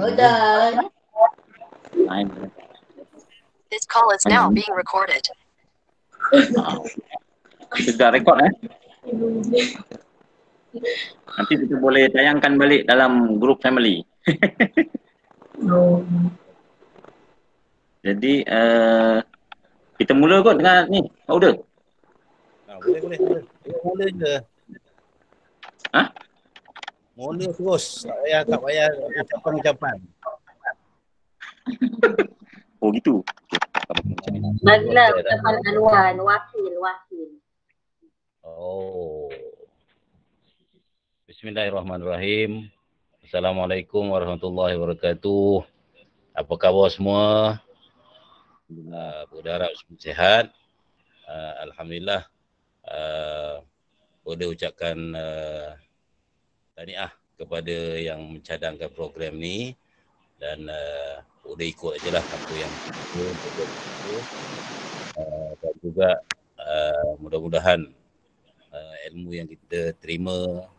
Udah. This call is now being recorded. Sudah rekod Nanti kita boleh tayangkan balik dalam grup family. Jadi kita mula kot dengan ni, order. Boleh. Mula je. Ha? Mula terus. Tak payah ucapan-ucapan. Oh gitu. Bagilah ucapan Anwan, wakil. Oh. Bismillahirrahmanirrahim. Assalamualaikum warahmatullahi wabarakatuh. Apa khabar semua? Berharap semua sihat. Alhamdulillah. Boleh ucapkan tahniah kepada yang mencadangkan program ni dan boleh ikut aje lah apa yang kita dan juga mudah-mudahan ilmu yang kita terima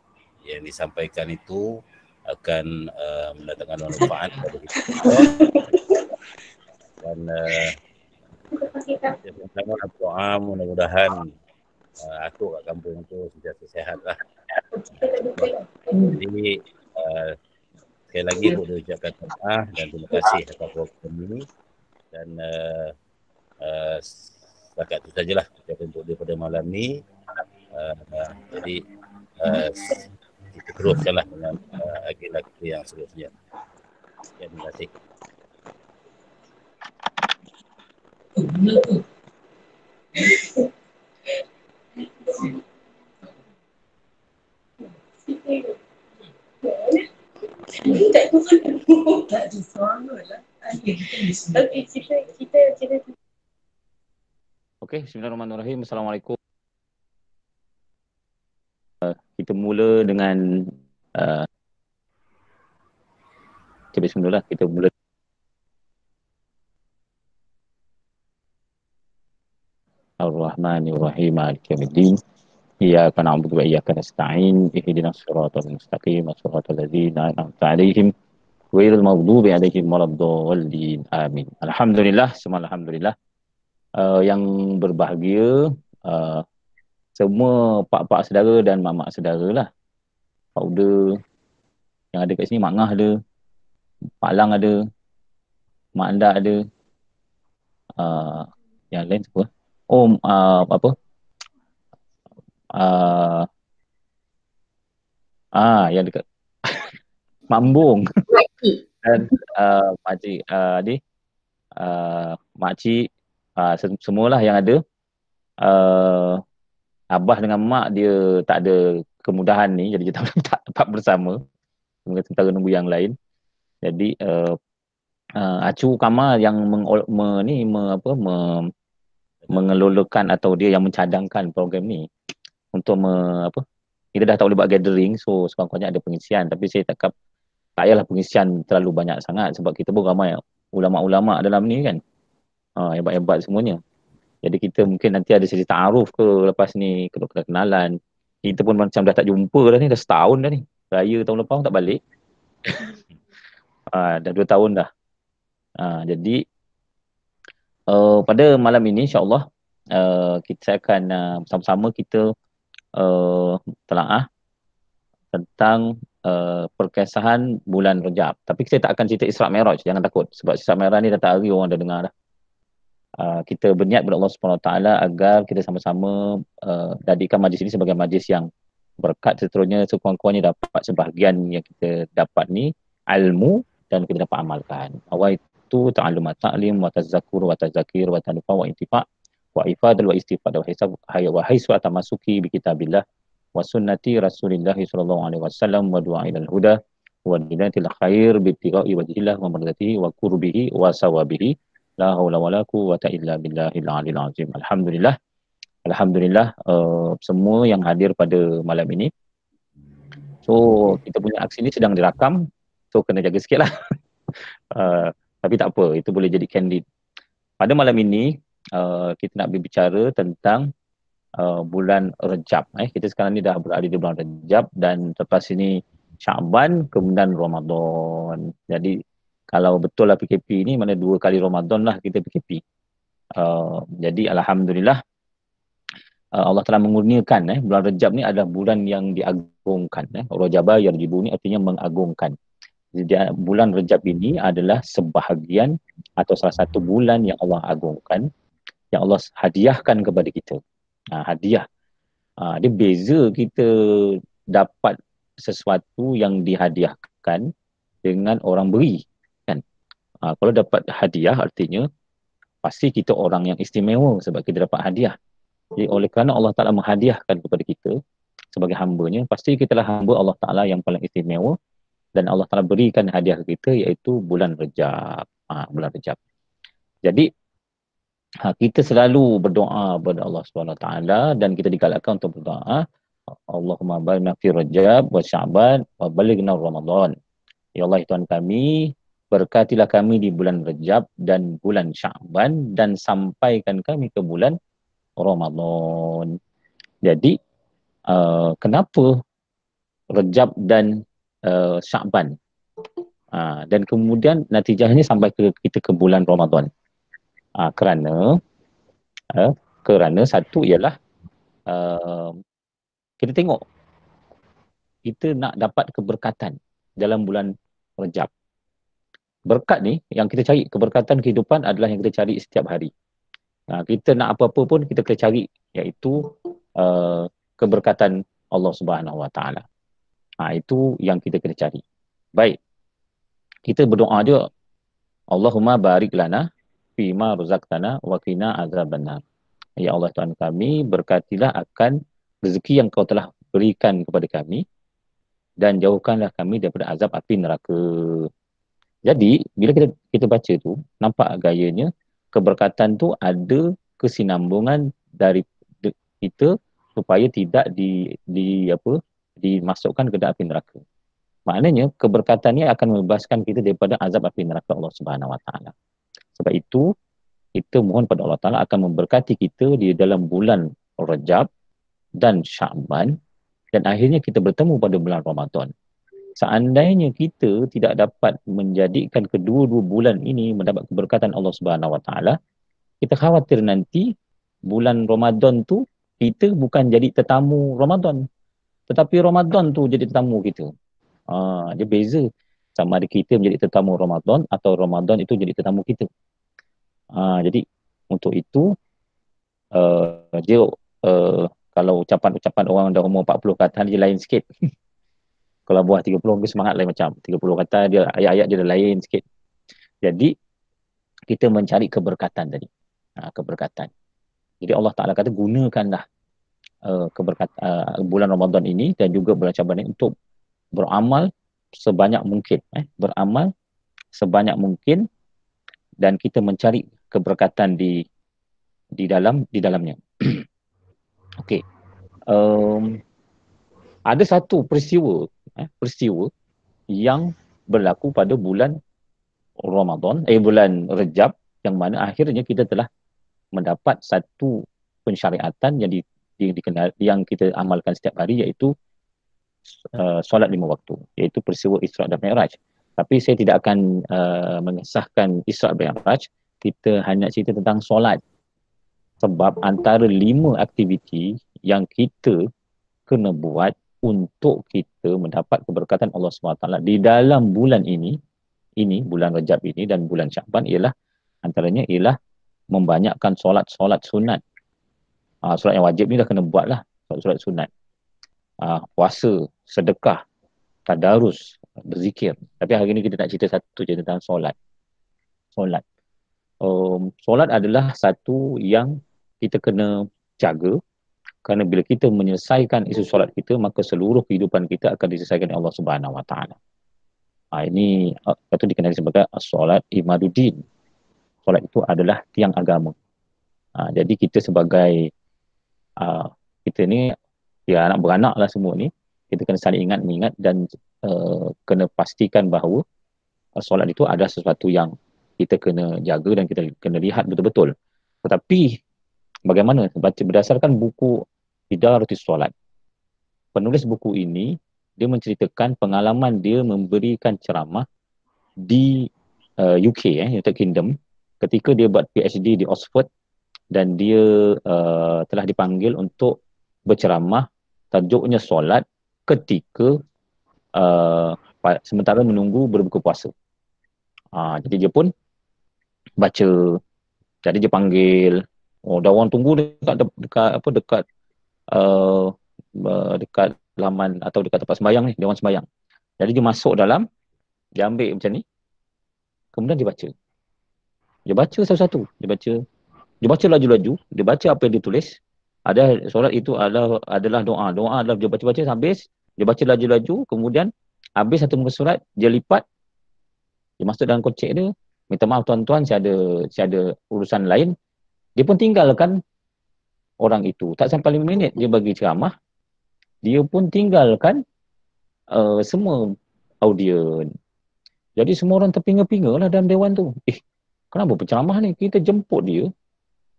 yang disampaikan itu akan mendatangkan manfaat kepada kita dan sama doa mudah-mudahan aku kat kampung tu sentiasa sihat lah. Jadi sekali lagi boleh ucapkan terima dan terima kasih atas program ini dan setakat itu sajalah ucapan untuk dia pada malam ni. Jadi kita teruskanlah dengan agenda kita yang seterusnya. Terima kasih. Okey, bismillahirrahmanirrahim. Assalamualaikum. Kita mula dengan bismillah, kita mula Ar-Rahmanir-Rahim Maliki Yaumiddin. Iyyaka na'budu wa iyyaka nasta'in. Ihdinas siratal mustaqim, siratal ladzina an'amta 'alaihim ghairil maghdubi 'alaihim waladdallin. Amin. Alhamdulillah, semua alhamdulillah. Yang berbahagia semua pak-pak saudara dan mak-mak saudara lah. Pak Uda yang ada kat sini, Mak Ngah ada, Pak Lang ada, Mak Anda ada, yang lain siapa? Oh, yang dekat Mambung dan makcik makcik semualah yang ada. Abah dengan mak dia tak ada kemudahan ni, jadi kita tak dapat bersama dengan tentara nunggu yang lain. Jadi Acu Kamal yang mengelolakan atau dia yang mencadangkan program ni untuk kita dah tak boleh buat gathering, so sekurang-kurangnya ada pengisian, tapi saya tak payahlah pengisian terlalu banyak sangat sebab kita pun ramai ulama-ulama dalam ni kan, hebat-hebat semuanya. Jadi kita mungkin nanti ada sesi ta'aruf ke lepas ni, kenalan. Kita pun macam dah tak jumpa dah ni, dah setahun dah ni, raya tahun lepas tak balik. Dah 2 tahun dah. Jadi pada malam ini insyaAllah kita akan bersama-sama kita telaah tentang perkesahan bulan Rejab. Tapi kita tak akan cerita Isra' Mi'raj, jangan takut. Sebab Isra' Mi'raj ni dah tak hari orang dah dengar dah. Kita berniat kepada Allah SWT agar kita sama-sama jadikan majlis ini sebagai majlis yang berkat, seterusnya sekurang-kurangnya dapat sebahagian yang kita dapat ni ilmu dan kita dapat amalkan. Awal itu ta'allumat ta'lim wa tazakkur wa tazakir wa tanufa wa intifa' wa ifadal wa istifad wa hisab wa hiswa tamasuki bi kitabillah wa sunnati Rasulillah sallallahu alaihi wasallam wa du'a ilal huda wa dinatil khair bi ibtigha'i wajhillah wa mardatihi wa qurbihi wa sawabihi la haula wala quwwata illa billahil aliyil azim. Alhamdulillah. Semua yang hadir pada malam ini. So kita punya aksi ni sedang dirakam, so kena jaga sikit lah. Tapi tak apa, itu boleh jadi candid. Pada malam ini kita nak berbicara tentang bulan Rejab. Kita sekarang ni dah berada di bulan Rejab dan lepas ini Sya'ban, kemudian Ramadan. Jadi Kalau betul lah PKP ni, mana 2 kali Ramadan lah kita PKP. Jadi Alhamdulillah, Allah telah mengurniakan bulan Rejab ni adalah bulan yang diagungkan. Rajaba yarjibu ni artinya mengagungkan. Jadi bulan Rejab ini adalah sebahagian atau salah satu bulan yang Allah agungkan, yang Allah hadiahkan kepada kita. Hadiah. Dia beza kita dapat sesuatu yang dihadiahkan dengan orang beri, kan? Kalau dapat hadiah artinya pasti kita orang yang istimewa sebab kita dapat hadiah. Jadi oleh kerana Allah Ta'ala menghadiahkan kepada kita sebagai hambanya, pasti kita lah hamba Allah Ta'ala yang paling istimewa, dan Allah Ta'ala berikan hadiah ke kita iaitu bulan Rejab. Bulan Rejab. Jadi kita selalu berdoa kepada Allah SWT, dan kita digalakkan untuk berdoa, Allahumma barik fi Rajab wa Sya'ban wa balighna Ramadan. Ya Allah Tuhan kami, berkatilah kami di bulan Rejab dan bulan Sya'ban, dan sampaikan kami ke bulan Ramadan. Jadi kenapa Rejab dan Sya'ban, dan kemudian natijahnya sampai kita ke bulan Ramadan? Kerana satu ialah kita tengok kita nak dapat keberkatan dalam bulan Rejab. Berkat ni yang kita cari, keberkatan kehidupan adalah yang kita cari setiap hari. Kita nak apa-apa pun kita kena cari, iaitu keberkatan Allah Subhanahu Wa Taala. Itu yang kita kena cari. Baik, kita berdoa je, Allahumma barik lana fima razaqtana wa qina azabannar. Ya Allah Tuhan kami, berkatilah akan rezeki yang kau telah berikan kepada kami, dan jauhkanlah kami daripada azab api neraka. Jadi bila kita baca tu, nampak gayanya keberkatan tu ada kesinambungan dari kita supaya tidak dimasukkan ke dalam api neraka. Maknanya keberkatan ni akan membebaskan kita daripada azab api neraka Allah Subhanahu Wa Taala. Sebab itu kita mohon pada Allah Taala akan memberkati kita di dalam bulan Rejab dan Sya'ban, dan akhirnya kita bertemu pada bulan Ramadan. Seandainya kita tidak dapat menjadikan kedua-dua bulan ini mendapat keberkatan Allah Subhanahu Wa Taala, kita khawatir nanti bulan Ramadan tu kita bukan jadi tetamu Ramadan, tetapi Ramadan tu jadi tetamu kita. Dia beza sama ada kita menjadi tetamu Ramadan atau Ramadan itu jadi tetamu kita. Jadi untuk itu kalau ucapan-ucapan orang dah umur 40 kata dia lain sikit. Kalau buah 30 mungkin semangat lain macam. 30 kata dia, ayat-ayat dia dah lain sikit. Jadi kita mencari keberkatan tadi. Keberkatan. Jadi Allah Ta'ala kata gunakanlah bulan Ramadan ini dan juga bulan Sya'ban ini untuk beramal sebanyak mungkin. Beramal sebanyak mungkin, dan kita mencari keberkatan di dalamnya. Okey. Ada satu peristiwa yang berlaku pada bulan Ramadan, bulan Rejab, yang mana akhirnya kita telah mendapat satu pensyariatan yang kita amalkan setiap hari, iaitu solat 5 waktu, iaitu peristiwa Isra' dan Mi'raj. Tapi saya tidak akan mengesahkan Isra' dan Mi'raj, kita hanya cerita tentang solat. Sebab antara 5 aktiviti yang kita kena buat untuk kita mendapat keberkatan Allah SWT di dalam bulan ini bulan Rejab ini dan bulan Sya'ban, antaranya ialah membanyakkan solat sunat. Solat yang wajib ni dah kena buat lah, solat sunat. Puasa, sedekah, tadarus, berzikir. Tapi hari ni kita nak cerita satu je tentang solat. Solat adalah satu yang kita kena jaga, kerana bila kita menyelesaikan isu solat kita, maka seluruh kehidupan kita akan diselesaikan oleh Allah Subhanahu Wa Taala. Ini itu dikenali sebagai solat imaduddin. Solat itu adalah tiang agama. Jadi kita sebagai kita ni anak beranak lah semua ni, kita kena saling mengingat dan kena pastikan bahawa solat itu adalah sesuatu yang kita kena jaga dan kita kena lihat betul-betul. Tetapi bagaimana? Berdasarkan buku Idaratus Solat, penulis buku ini dia menceritakan pengalaman dia memberikan ceramah di UK, United Kingdom, ketika dia buat PhD di Oxford dan dia telah dipanggil untuk berceramah, tajuknya solat ketika sementara menunggu berbuka puasa. Jadi dia pun baca, jadi dia panggil, dah orang tunggu dekat laman atau dekat tempat sembahyang ni, dia orang sembahyang. Jadi dia masuk dalam, dia ambil macam ni, kemudian dia baca. Dia baca satu-satu, dia baca laju-laju, dia baca apa yang ditulis. Ada solat itu adalah doa. Doa adalah dia baca-baca habis, dia baca laju-laju, kemudian habis satu muka surat, dia lipat, dia masuk dalam kocek dia, minta maaf tuan-tuan, saya ada urusan lain. Dia pun tinggalkan orang itu. Tak sampai 5 minit dia bagi ceramah, dia pun tinggalkan semua audien. Jadi semua orang terpinga-pinga lah dalam dewan tu. Kenapa penceramah ni? Kita jemput dia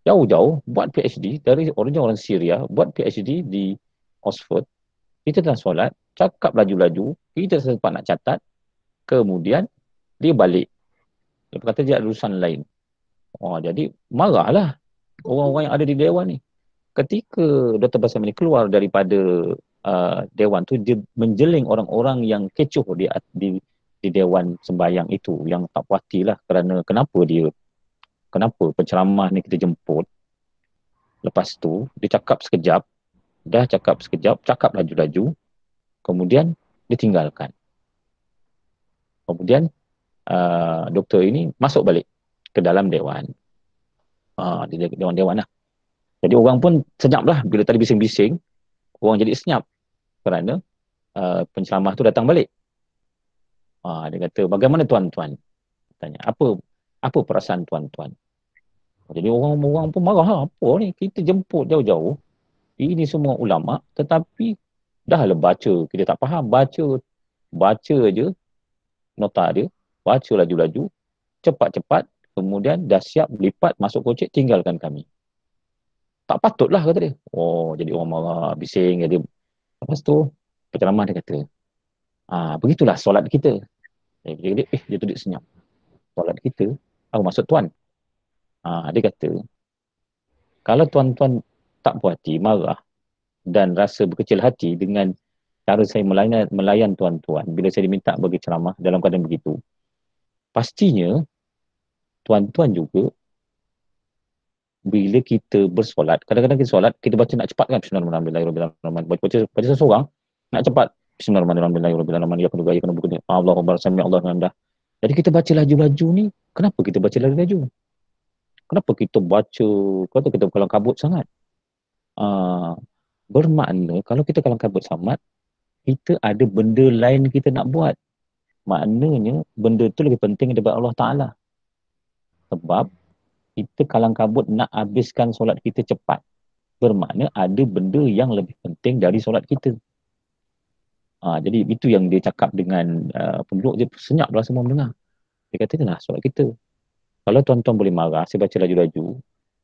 jauh-jauh buat PhD dari orang Syria, buat PhD di Oxford. Kita tengah solat, cakap laju-laju, kita sempat nak catat, kemudian dia balik. Dia berkata dia ada urusan lain. Jadi marahlah orang-orang yang ada di dewan ni. Ketika Dr. Bassam ini keluar daripada dewan tu, dia menjeling orang-orang yang kecoh di dewan sembahyang itu, yang tak puas hati lah kerana kenapa penceramah ni kita jemput. Lepas tu dia cakap sekejap, cakap laju-laju, kemudian ditinggalkan. Kemudian doktor ini masuk balik ke dalam dewan. Di dewan-dewan lah. Jadi orang pun senyap lah bila tadi bising-bising, orang jadi senyap kerana penceramah tu datang balik. Dia kata, bagaimana tuan-tuan? Tanya, apa perasaan tuan-tuan? Jadi orang-orang pun marah, apa ni? Kita jemput jauh-jauh, ini semua ulama, tetapi dah lah baca, kita tak faham, baca je nota dia, baca laju-laju, cepat-cepat, kemudian dah siap lipat masuk kocek, tinggalkan kami. Tak patutlah, kata dia. Jadi orang marah, bising. Jadi lepas tu penceramah dia kata, begitulah solat kita. Dia tulis senyap. Solat kita, apa maksud tuan? Dia kata, kalau tuan-tuan tak puas hati, marah dan rasa berkecil hati dengan cara saya melayan tuan-tuan bila saya diminta bagi ceramah dalam keadaan begitu, pastinya tuan-tuan juga bila kita bersolat, kadang-kadang kita solat, kita baca nak cepat kan, bismillahirrahmanirrahim, baca seseorang nak cepat, bismillahirrahmanirrahim, ya kedua, ya kedua, Allahu Akbar, sami Allahu liman hamidah. Jadi kita baca laju-laju ni, kenapa kita baca laju-laju? Kenapa kita baca, kata kita kalang kabut sangat? Bermakna kalau kita kalang kabut sangat, kita ada benda lain kita nak buat. Maknanya benda tu lebih penting daripada Allah Ta'ala. Sebab kita kalang kabut nak habiskan solat kita cepat. Bermakna ada benda yang lebih penting dari solat kita. Jadi itu yang dia cakap dengan penduduk, dia senyaplah semua mendengar. Dia kata, itulah solat kita. Kalau tuan-tuan boleh marah, saya baca laju-laju.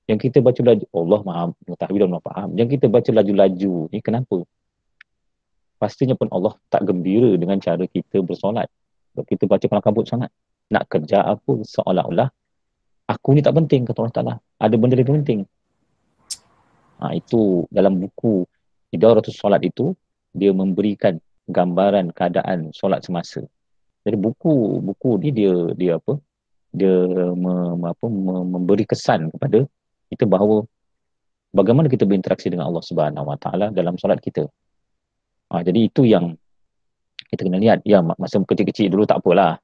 Yang kita baca laju, Allah maha mengetahui dan maha faham. Yang kita baca laju-laju ni kenapa? Pastinya pun Allah tak gembira dengan cara kita bersolat. Kalau kita baca kalang kabut sangat, nak kerja apa seolah-olah aku ni tak penting, kata Allah Ta'ala. Ada benda lebih penting. Itu dalam buku Idaratus Solat itu, dia memberikan gambaran keadaan solat semasa. Jadi buku ni dia memberi kesan kepada kita bahawa bagaimana kita berinteraksi dengan Allah Subhanahu Wa Taala dalam solat kita. Jadi itu yang kita kena lihat. Ya, masa kecil-kecil dulu tak apalah.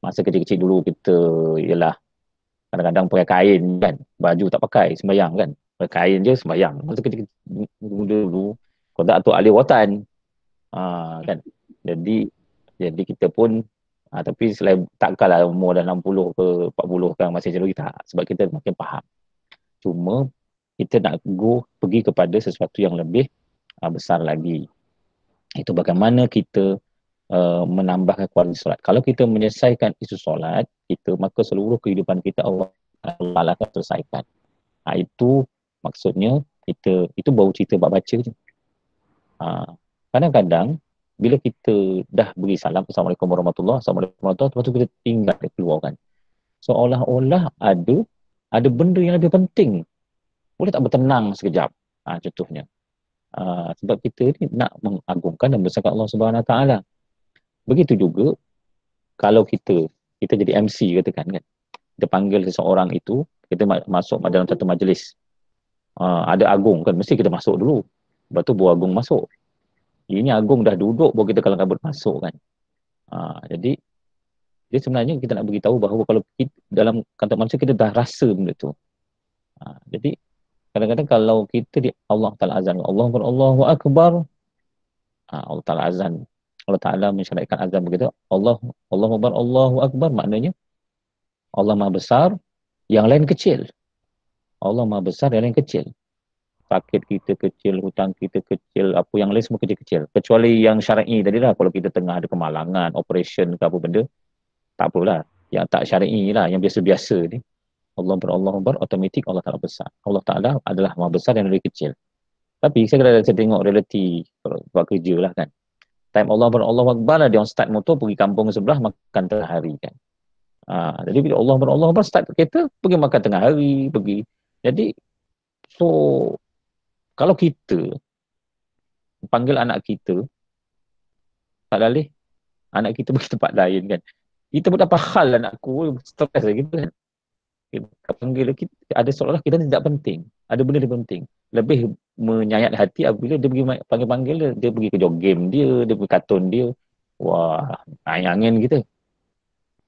Masa kecil-kecil dulu kita ialah kadang-kadang pakai kain kan, baju tak pakai sembahyang kan, pakai kain je sembahyang. Masa kecil-kecil dulu kalau tak tu ahli watan kan. Jadi kita pun tapi selain takkanlah umur dah 60 ke 40 kan masih macam kita, sebab kita makin faham. Cuma kita nak pergi kepada sesuatu yang lebih besar lagi. Itu bagaimana kita menambahkan kualiti solat. Kalau kita menyelesaikan isu solat kita, maka seluruh kehidupan kita Allah akan selesaikan. Itu maksudnya itu baru cerita bab baca je. Kadang-kadang bila kita dah beri salam, Assalamualaikum warahmatullahi wabarakatuh, lepas tu kita tinggal keluar kan. seolah-olah ada benda yang lebih penting. Boleh tak bertenang sekejap? Contohnya. Sebab kita ni nak mengagungkan dan membesarkan Allah Subhanahu Wa Taala. Begitu juga kalau kita jadi MC katakan kan. Kita panggil seseorang itu, kita masuk dalam satu majlis. Ada agung kan, mesti kita masuk dulu. Lepas tu baru agung masuk. Ini agung dah duduk, baru kita kalang kabut masuk kan. Jadi sebenarnya kita nak beritahu bahawa kalau kita, dalam kata manusia kita dah rasa benda tu. Jadi kadang-kadang kalau kita di Allah Ta'ala azan, Allahu Akbar, Allah Ta'ala azan, Allah Ta'ala mensyariatkan azan begitu, Allahu Akbar, maknanya Allah Maha Besar, yang lain kecil. Allah Maha Besar, yang lain kecil. Sakit kita kecil, hutang kita kecil, apa yang lain semua kecil-kecil. Kecuali yang syar'i tadi lah, kalau kita tengah ada kemalangan, operation ke apa benda, tak apalah. Yang tak syar'i lah, yang biasa-biasa ni. Allah Akbar, otomatik Allah Ta'ala besar. Allah Ta'ala adalah Maha Besar dan lebih kecil. Tapi saya tengok realiti buat kerja lah kan. Time Allah Akbar lah, dia orang start motor pergi kampung sebelah makan tengah hari kan. Jadi bila Allah Akbar start kereta, pergi makan tengah hari, pergi. Jadi, so kalau kita panggil anak kita, tak dalih, anak kita pergi tempat lain kan. Kita pun apa hal anakku, stres lah gitu kan. Kita panggil kita, ada seolah-olah kita tidak penting. Ada benda yang penting. Lebih menyayat hati apabila dia pergi panggil-panggil dia pergi ke jog game dia pergi kartun dia. Wah, naik angin kita.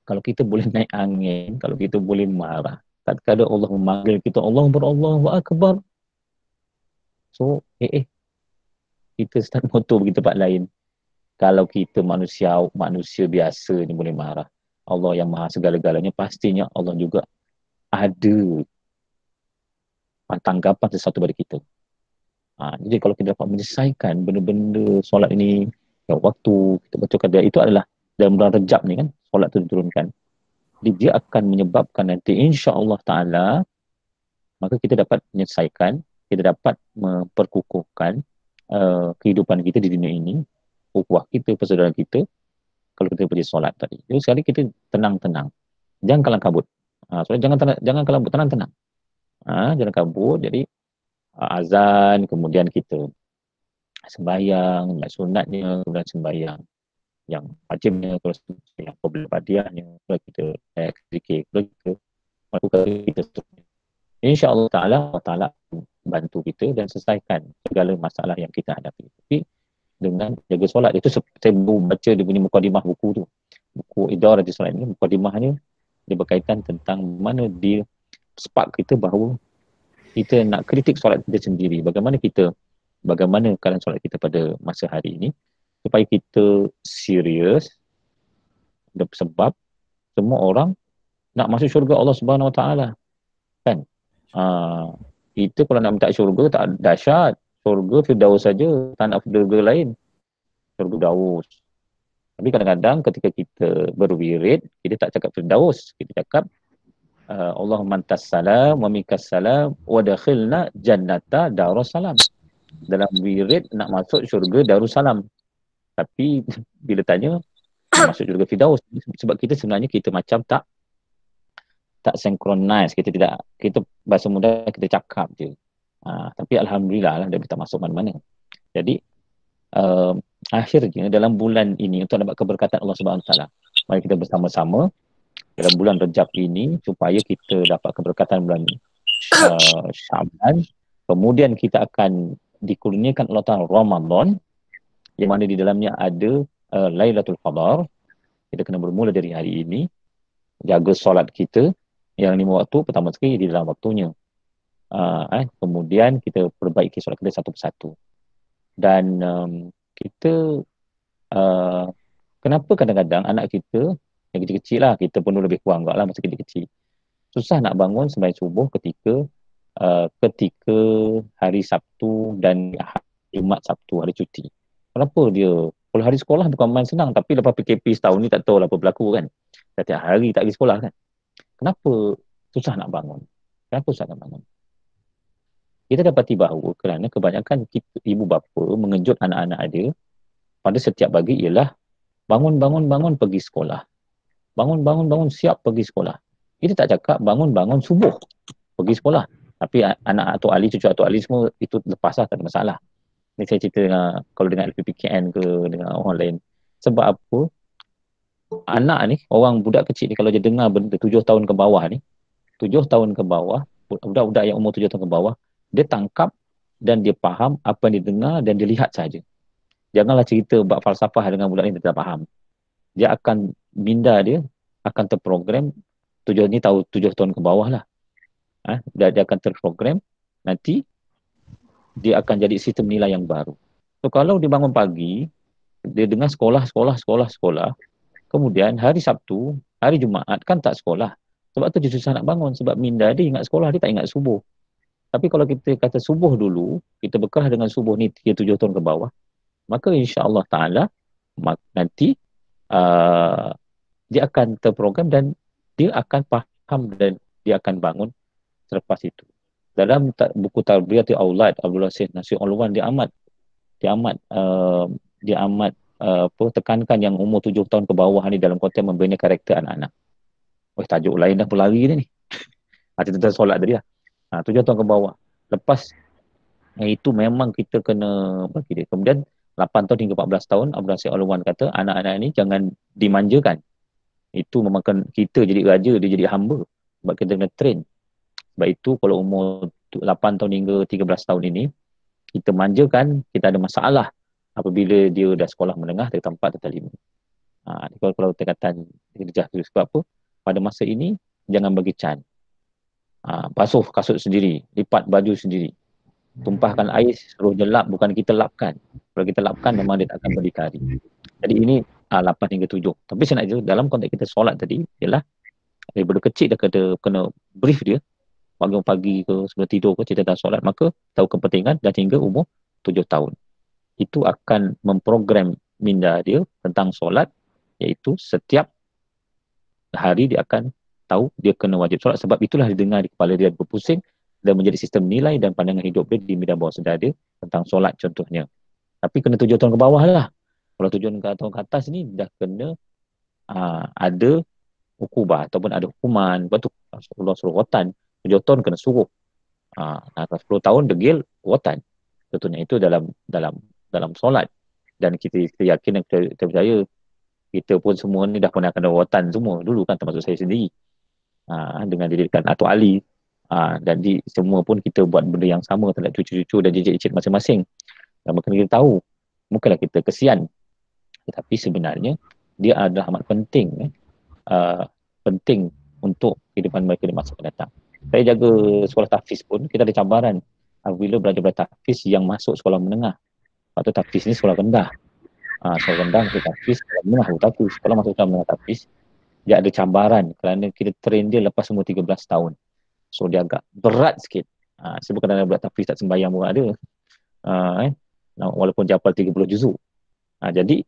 Kalau kita boleh naik angin, kalau kita boleh marah, kadang-kadang Allah memanggil kita, Allahu Akbar. So, kita start motor pergi tempat lain. Kalau kita manusia biasa ni boleh marah, Allah yang maha segala-galanya, pastinya Allah juga ada tanggapan sesuatu pada kita. Jadi kalau kita dapat menyelesaikan benda-benda solat ini, waktu kita baca kadar itu adalah dalam bulan Rejab ni kan, solat tu diturunkan. Jadi dia akan menyebabkan nanti insya-Allah Ta'ala, maka kita dapat menyelesaikan, kita dapat memperkukuhkan kehidupan kita di dunia ini, ukhuwah kita, persaudaraan kita, kalau kita pergi solat tadi. Jadi sekali kita tenang-tenang. Jangan kalang kabut. Jangan kalang kabut, tenang-tenang. Jangan kabut. Jadi azan, kemudian kita sembahyang, sunatnya, kemudian sembahyang yang wajibnya, terus yang problem hadiahnya, kalau kita zikir, kalau kita melakukan kita seterusnya. InsyaAllah Ta'ala, Allah Ta'ala bantu kita dan selesaikan segala masalah yang kita hadapi. Tapi dengan jaga solat, itu saya baca dia punya mukadimah buku tu. Buku Idhar Rajin Solat ni, mukadimahnya dia berkaitan tentang mana dia spark kita bahawa kita nak kritik solat kita sendiri. Bagaimana keadaan solat kita pada masa hari ini supaya kita serius, sebab semua orang nak masuk syurga Allah Subhanahu Wa Taala kan. Kita kalau nak minta syurga tak dahsyat, syurga Firdaus saja, tak nak syurga lain, syurga Daus. Tapi kadang-kadang ketika kita berwirid, kita tak cakap Firdaus, kita cakap Allahumma antas salam wa minkas salam wa dakhilna jannata darussalam. Dalam wirid nak masuk syurga Darussalam. Tapi bila tanya masuk syurga Firdaus, sebab kita sebenarnya kita macam tak synchronize, kita bahasa mudah kita cakap je. Tapi alhamdulillah lah dia tak masuk mana-mana. Jadi akhirnya dalam bulan ini untuk dapat keberkatan Allah Subhanahu Wa Taala, mari kita bersama-sama dalam bulan Rejab ini supaya kita dapat keberkatan bulan Syaban. Kemudian kita akan dikurniakan Allah Ta'ala Ramadan, yang mana di dalamnya ada Lailatul Qadar. Kita kena bermula dari hari ini, jaga solat kita yang 5 waktu pertama sekali di dalam waktunya. Kemudian kita perbaiki solat kita satu persatu. Dan kita kenapa kadang-kadang anak kita yang kecil-kecil lah, kita pun lebih kurang juga lah masa kecil-kecil, susah nak bangun sembahyang subuh ketika hari Sabtu dan Jumat Sabtu, hari cuti. Kenapa dia? Kalau hari sekolah bukan main senang, tapi lepas PKP setahun ni tak tahu lah apa berlaku kan. Setiap hari tak pergi sekolah kan. Kenapa susah nak bangun? Kenapa susah nak bangun? Kita dapati bahawa kerana kebanyakan ibu bapa mengejut anak-anak dia pada setiap pagi ialah bangun pergi sekolah. Bangun siap pergi sekolah. Kita tak cakap bangun subuh pergi sekolah. Tapi anak Atuk Ali, cucu Atuk Ali semua itu lepas lah, tak ada masalah. Ni saya cerita kalau dengan LPPKN ke dengan orang lain. Sebab apa? Anak ni, orang budak kecil ni kalau dia dengar benda 7 tahun ke bawah ni, 7 tahun ke bawah, budak-budak yang umur 7 tahun ke bawah, dia tangkap dan dia faham apa yang dia dengar dan dia lihat saja. Janganlah cerita bab falsafah dengan budak ni dia tak faham. Dia akan, minda dia akan terprogram, 7 tahun ke bawah lah. Dia akan terprogram, nanti dia akan jadi sistem nilai yang baru. So kalau dia bangun pagi, dia dengar sekolah, kemudian hari Sabtu, hari Jumaat kan tak sekolah. Sebab tu dia susah nak bangun, sebab minda dia ingat sekolah, dia tak ingat subuh. Tapi kalau kita kata subuh dulu, kita bekerah dengan subuh ni 7 tahun ke bawah, maka insya-Allah Ta'ala nanti dia akan terprogram dan dia akan faham dan dia akan bangun selepas itu. Dalam buku Tarbiyatul Aulad Abdul Aziz Nasir Ulwan dia amat tekankan yang umur 7 tahun ke bawah ni dalam konteks membina karakter anak-anak. Tajuk lain dah pelari ni. Tentang solat tadi lah. 7 tahun ke bawah. Lepas itu memang kita kena bagi dia. Kemudian 8 tahun hingga 14 tahun Abdul Aziz Ulwan kata anak-anak ni jangan dimanjakan. Itu memakan kita jadi raja, dia jadi hamba. Sebab kita kena train. Sebab itu kalau umur 8 tahun hingga 13 tahun ini, kita manjakan, kita ada masalah apabila dia dah sekolah menengah, tingkatan 4, tingkatan 5. Kalau tingkatan darjah tu. Sebab apa? Pada masa ini, jangan bagi can. Basuh kasut sendiri, lipat baju sendiri. Tumpahkan air, suruh dia lap, bukan kita lapkan. Kalau kita lapkan, memang dia tak akan berdikari. Jadi ini 8 hingga 7. Tapi saya nak jawab, dalam konteks kita solat tadi, ialah daripada kecil dah kena brief dia, pagi ke sebelum tidur ke cerita tentang solat, maka tahu kepentingan dan hingga umur 7 tahun. Itu akan memprogram minda dia tentang solat, iaitu setiap hari dia akan tahu dia kena wajib solat, sebab itulah dia dengar di kepala dia berpusing dan menjadi sistem nilai dan pandangan hidup dia di medan bawah sedar dia tentang solat contohnya. Tapi kena 7 tahun ke bawah lah. Kalau 7 tahun ke atas ni dah kena ada ukubah ataupun ada hukuman. Lepas tu Allah suruh rotan. 7 tahun kena suruh. 10 tahun degil rotan. Contohnya itu dalam solat. Dan kita yakin dan kita percaya kita pun semua ni dah pernah kena rotan semua dulu kan, termasuk saya sendiri. Dengan didikan Atuk Ali. Dan semua pun kita buat benda yang sama terhadap cucu-cucu dan cicit-cicit masing-masing. Dan mungkin kita tahu, mungkinlah kita kesian. Tetapi sebenarnya dia adalah amat penting penting untuk kehidupan mereka di masa akan datang. Saya jaga sekolah tahfiz pun, kita ada cabaran apabila belajar tahfiz yang masuk sekolah menengah. Atau tahfiz ni sekolah rendah. Sekolah rendah masuk tahfiz, sekolah menengah tahfiz. Sekolah masuk sekolah menengah tahfiz, dia ada cabaran kerana kita train dia lepas umur 13 tahun. So dia agak berat sikit. Sebab kadang-kadang budak tahfiz tak sembahyang pun ada. Walaupun dia hafal 30 juzuk. Jadi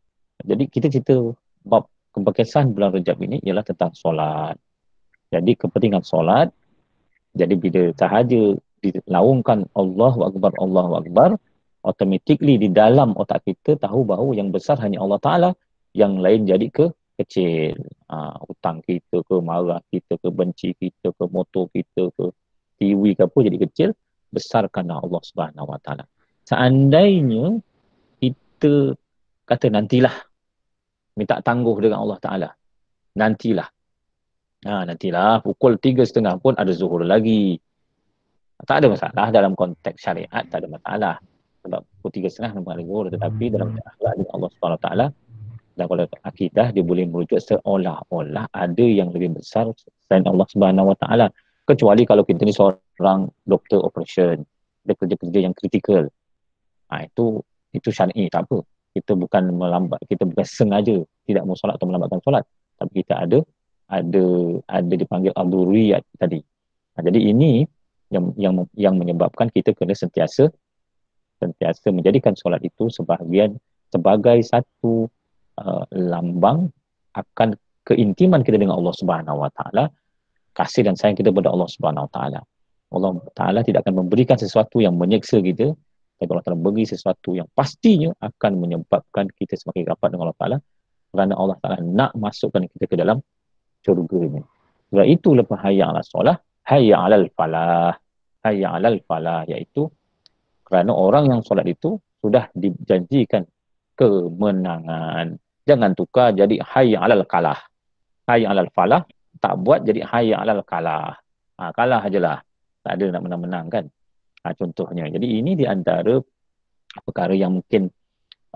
kita cerita bab keberkesan bulan Rejab ini ialah tentang solat. Jadi kepentingan solat, jadi bila sahaja dilaungkan Allahu Akbar, automatically di dalam otak kita tahu bahawa yang besar hanya Allah Ta'ala, yang lain jadi kecil. Hutang kita ke, marah kita ke, benci kita ke, motor kita ke, TV ke apa jadi kecil, besar kerana Allah Subhanahu Wa Ta'ala. Seandainya kita kata nantilah, minta tangguh dengan Allah Ta'ala, nantilah pukul 3.30 pun ada zuhur lagi, tak ada masalah dalam konteks syariat, tak ada masalah sebab pukul 3.30 memang ada zuhur. Tetapi dalam akhlak dengan Allah Subhanahu Wa Ta'ala dan kalau akidah, dia boleh merujuk seolah-olah ada yang lebih besar selain Allah Subhanahu Wa Ta'ala, kecuali kalau kita ni seorang doktor operation, dia kerja-kerja yang kritikal. Itu syar'i, tak apa. Kita bukan sengaja tidak mau solat atau melambatkan solat, tapi kita ada dipanggil ad-dururiyat tadi. Jadi ini yang menyebabkan kita kena sentiasa menjadikan solat itu sebagai satu lambang akan keintiman kita dengan Allah Subhanahu Wa Ta'ala, kasih dan sayang kita kepada Allah Subhanahu Wa Ta'ala. Allah Ta'ala tidak akan memberikan sesuatu yang menyeksa kita, tapi Allah Ta'ala beri sesuatu yang pastinya akan menyebabkan kita semakin rapat dengan Allah Ta'ala, kerana Allah Ta'ala nak masukkan kita ke dalam syurga-Nya. Sebab itu lepas hayya 'alal solah, hayya 'alal falah. Hayya 'alal falah, iaitu kerana orang yang solat itu sudah dijanjikan kemenangan. Jangan tukar jadi hayya 'alal kalah. Hayya 'alal falah tak buat jadi hayya 'alal kalah. Kalah ajalah. Tak ada nak menang-menang kan. Contohnya. Jadi ini di antara perkara yang mungkin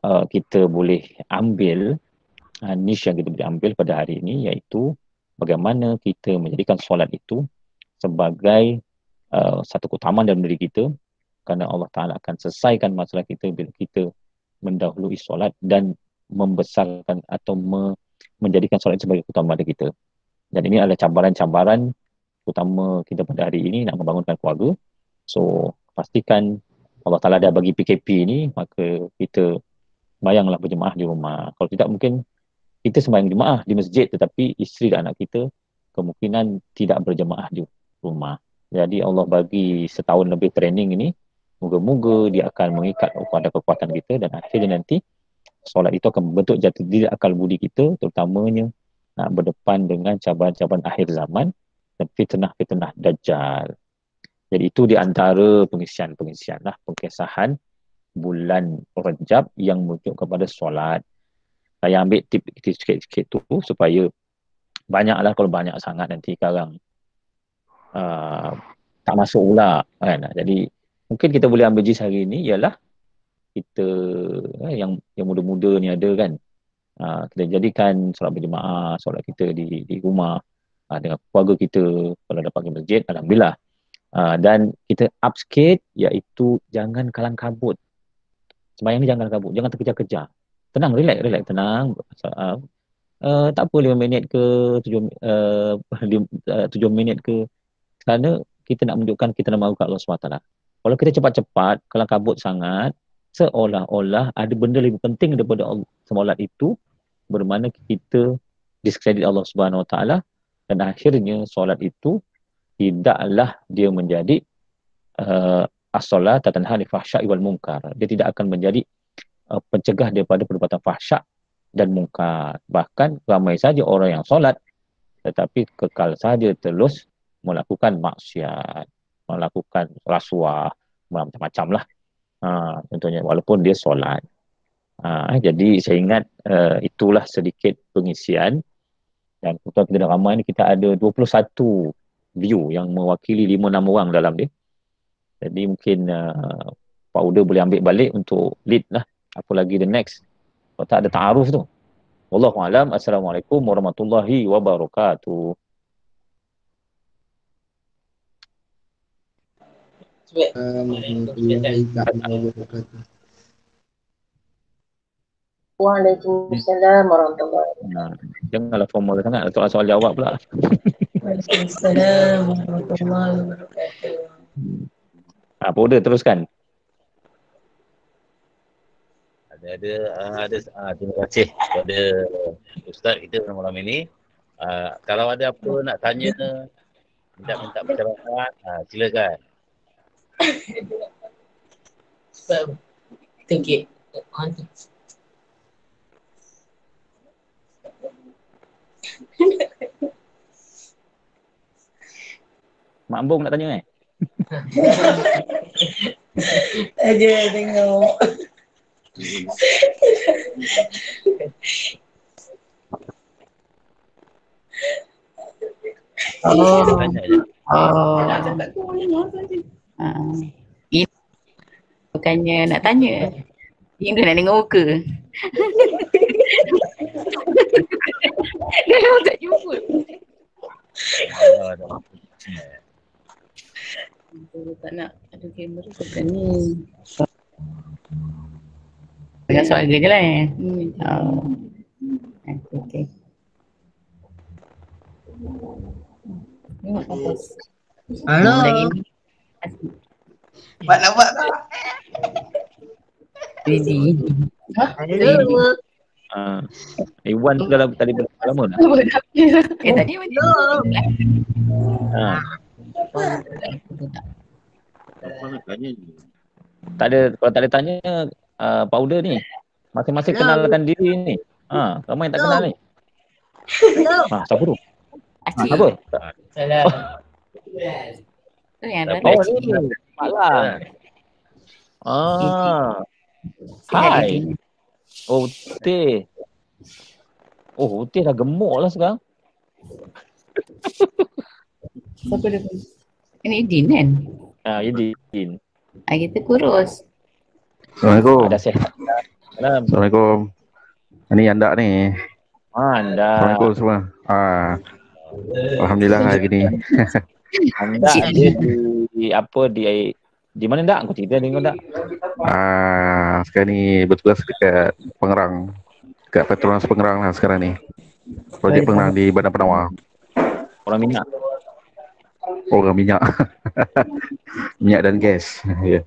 kita boleh ambil, niche yang kita boleh ambil pada hari ini, iaitu bagaimana kita menjadikan solat itu sebagai satu keutamaan dalam diri kita, kerana Allah Ta'ala akan selesaikan masalah kita bila kita mendahului solat dan membesarkan atau menjadikan solat sebagai keutamaan pada kita. Dan ini adalah cabaran-cabaran utama kita pada hari ini nak membangunkan keluarga. So pastikan Allah Ta'ala dah bagi PKP ni, maka kita bayanglah berjemaah di rumah. Kalau tidak, mungkin kita sembahyang jemaah di masjid tetapi isteri dan anak kita kemungkinan tidak berjemaah di rumah. Jadi Allah bagi setahun lebih training ini, moga-moga dia akan mengikat kepada kekuatan kita dan akhirnya nanti solat itu akan membentuk jati diri akal budi kita, terutamanya nak berdepan dengan cabaran-cabaran akhir zaman dan fitnah-fitnah Dajjal. Jadi itu di antara pengisian-pengisian lah, pengkesahan bulan Rajab yang merujuk kepada solat. Saya ambil tip sikit-sikit tu supaya banyaklah, kalau banyak sangat nanti sekarang tak masuk pula kan. Jadi mungkin kita boleh ambil jis hari ni ialah kita yang muda-muda ni ada kan, kita jadikan solat berjemaah, solat kita di rumah dengan keluarga kita. Kalau dapat pergi masjid, alhamdulillah. Dan kita up sikit, iaitu jangan kalang kabut. Sembahyang ni jangan kabut, jangan terkejar-kejar. Tenang, relax, tenang. Tak apa 5 minit ke 7 minit ke, kerana kita nak menunjukkan kita nak mahu kat Allah SWT. Kalau kita cepat-cepat, kalang kabut sangat, seolah-olah ada benda lebih penting daripada solat itu, bermakna kita diskredit Allah SWT, dan akhirnya solat itu tidaklah dia menjadi as-solat tanha anil fahsya'i wal munkar. Dia tidak akan menjadi pencegah daripada perbuatan fahsyak dan munkar. Bahkan ramai saja orang yang solat tetapi kekal saja terus melakukan maksiat, melakukan rasuah, macam-macam lah. Contohnya walaupun dia solat. Jadi saya ingat itulah sedikit pengisian. Dan kebetulan kita dah ramai ni, kita ada 21 view yang mewakili 5-6 orang dalam dia. Jadi mungkin Pak Uda boleh ambil balik untuk lead lah. Apa lagi the next. Kalau tak ada ta'aruf tu. Wallahualam. Assalamualaikum warahmatullahi wabarakatuh. Waalaikumsalam warahmatullahi wabarakatuh. Janganlah formal sangat. Soal jawab pula. Waalaikumsalam warahmatullahi wabarakatuh. Pak Uda teruskan. Terima kasih kepada Ustaz kita pada malam ini. Kalau ada apa nak tanya, minta pendapat, silakan. Thank Mak Ambung nak tanya Aja tengok. Tanya je. Ini bukannya nak tanya. Ini nak tengok muka. Dia dah tak jumpa. Tak nak ada kamera ke ni. Dengan soal je lah Okay. Halo. Buat nak buat tak? Ready. Halo. Iwan tu dalam tadi lama dah. Tadi macam Tak ada, kalau tak ada tanya Pak Uda ni masing-masing kenalkan diri ni. Ramai yang tak kenal ni. Siapa tu? Acik. Apa? Salam. Tu yang dah. Oh ni malam. Hai. Oh Teh. Oh Teh dah gemuk lah sekarang. Siapa dia? Ini Idin kan? Idin. Kita kurus. Assalamualaikum. Dah sihat. Salam. Assalamualaikum. Ini anda ni. Anda. Assalamualaikum semua. Alhamdulillah hari ni. Anda dia di mana dak? Kau cerita dengan dak? Sekarang ni bertugas dekat Pengerang. Dekat Petronas Pengerang lah sekarang ni. Projek Pengerang di Bandar Penawar. Orang minyak. Orang minyak. Minyak dan gas. Ya.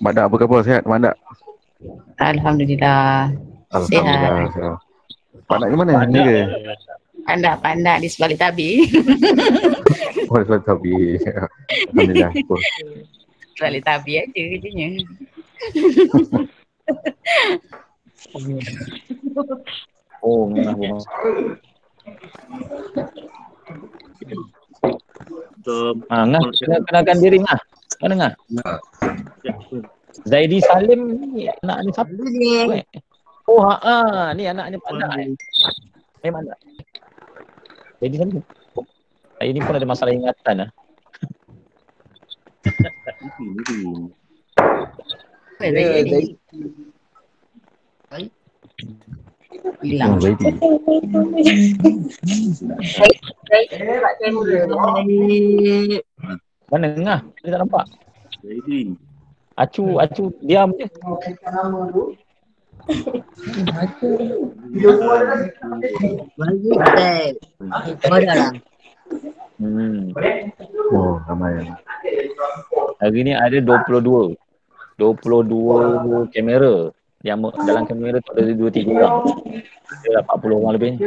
Mak Dak apa khabar? Sihat Mak Dak? Alhamdulillah. Alhamdulillah. Sihat. Pak Dak di mana? Ni ke? Pandak di sebalik tabi. Oh, sebab tabi. Alhamdulillah. Sebalik tabi aja kerjanya. Oh, memang. Ngah, kenalkan diri Ngah. Mana Ngah? Zaidi Salim ni anak ni siapa? Oh, ni anaknya Pak Dak. Mana? Zaidi Salim. Saya ni pun ada masalah ingatan lah. Hilang. Mana Ngah? Dia tak nampak. Acu diam je. Oh, ramai. Hari ni ada 22 kamera. Yang dalam kamera tu ada 2-3 orang. Ada 40 orang lebih.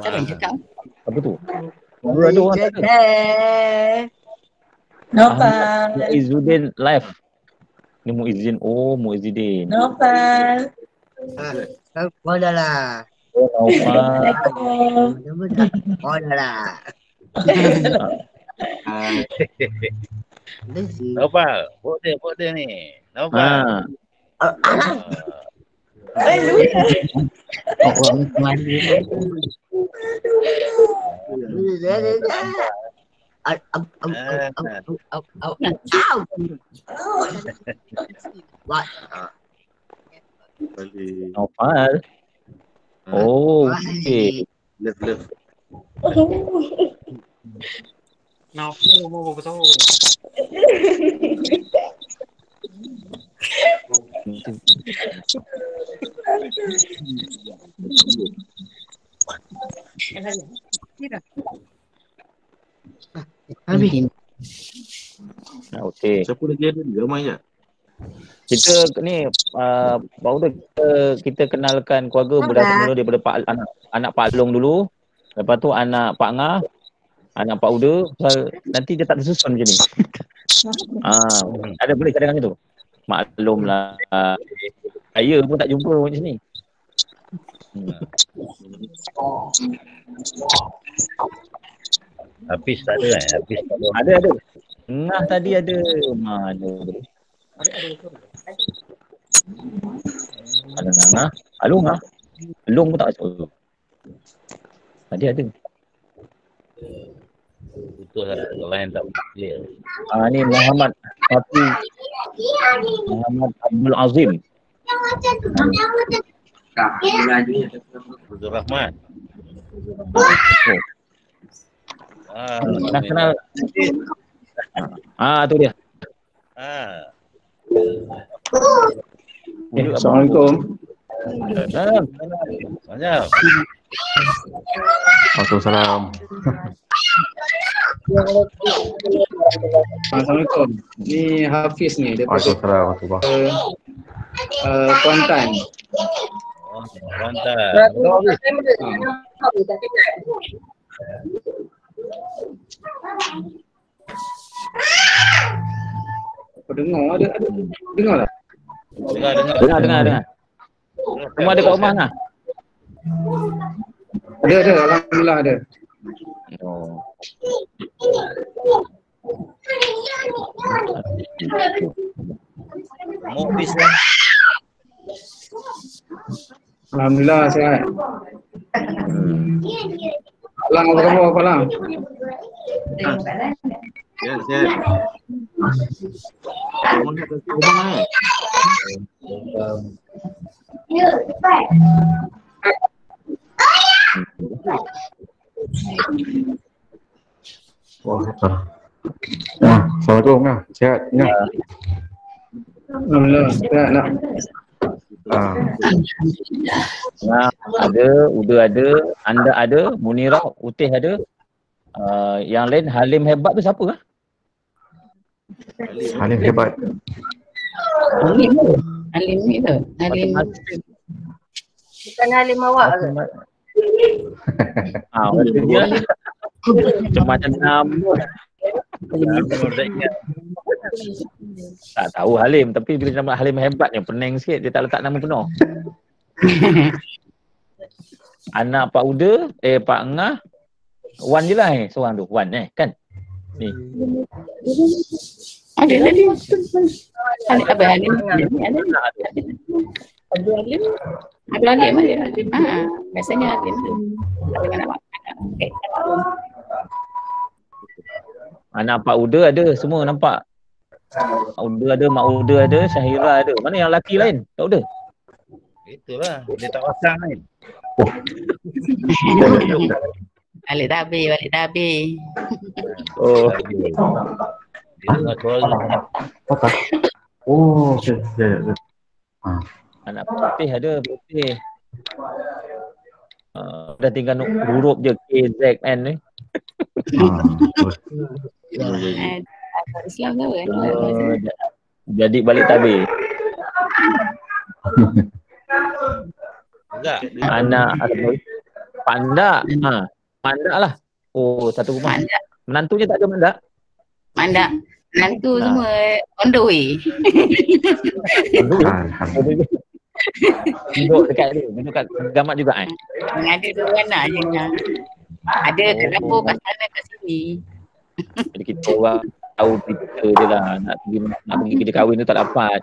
Siapa yang cakap? Apa tu? Ada orang tak ada. Nopal. Muizzuddin live. Ni Muizzin. Oh, Muizzidin. Nopal. Oh dah lah. Oh, Naufal. Oh dah lah. Nopal, buat dia ni. Nopal. Orang kemari. Naufal. Oh, okey. Love. Habis. Okey. Siapa lagi ada ni? Ramai je. Kita ni baru kita kenalkan keluarga bermula daripada anak Pak Long dulu. Lepas tu anak Pak Ngah, anak Pak Uda. Nanti dia tak tersusun macam ni. Ada boleh kadang-kadang tu. Maklum lah. Saya pun tak jumpa macam ni. Habis tak ada kan? Habis tak ada. Ada. Ngah tadi ada. Mana tu? Ada Ngah. Halo Ngah. Long pun tak masuk. Tadi ada. Betul lah. Lain tak boleh. Ni Muhammad Abdul Azim. Abdul Rahman. Nak kenal. Tu dia. Assalamualaikum. Banyak. Waalaikumsalam. Assalamualaikum. Ni Hafiz ni daripada Waalaikumsalam. Kuantan. Mantap. Apa dengar? Ada dengar tak? Dengar. Dengar. Semua ada kat rumah Ngah. Ada. Alhamdulillah ada. Oh. Mau bisa. Alhamdulillah sihat. Alang apa khabar apa Alang? Sihat. Kamu nak ke rumah Assalamualaikum Ngah. Sihat Ngah. Alhamdulillah sihat nak. Nah, ada, Uda ada, Anda ada, Munirah, Utih ada. Yang lain Halim hebat tu siapa? Halim hebat. Halim ni tu. Halim. Bukan Halim awak ke? Dia macam nama. Tak tahu Halim, tapi bila nama Halim hebat ni pening sikit, dia tak letak nama penuh. Anak Pak Uda, Pak Ngah, Wan je lah seorang tu, Wan kan? Ni. Ada tadi. Ada apa Halim? Ada. Ada Halim. Biasanya Halim tu. Dengan awak. Anak Pak Uda ada, semua nampak. Pak Uda ada, Mak Uda ada, Syahira ada. Mana yang lelaki lain? Tak ada. Itulah, dia tak pasang kan. Balik tabir. Oh. Dia dengar suara. Oh, okey. Anak putih ada, putih. Dah tinggal huruf je KZN ni. Islam ke kan? Jadi balik tabir. Enggak. Anak Pandak. Pandak lah. Oh, satu rumah. Mandak. Menantunya tak ada Mandak. Mandak. Nantu semua on the way. Duduk dekat dia. Duduk kat Gamat juga kan? Ada dua anak je lah. Ada kat dapur, kat sana, kat sini. Jadi kita orang tahu kita je lah. Nak pergi kerja kahwin tu tak dapat.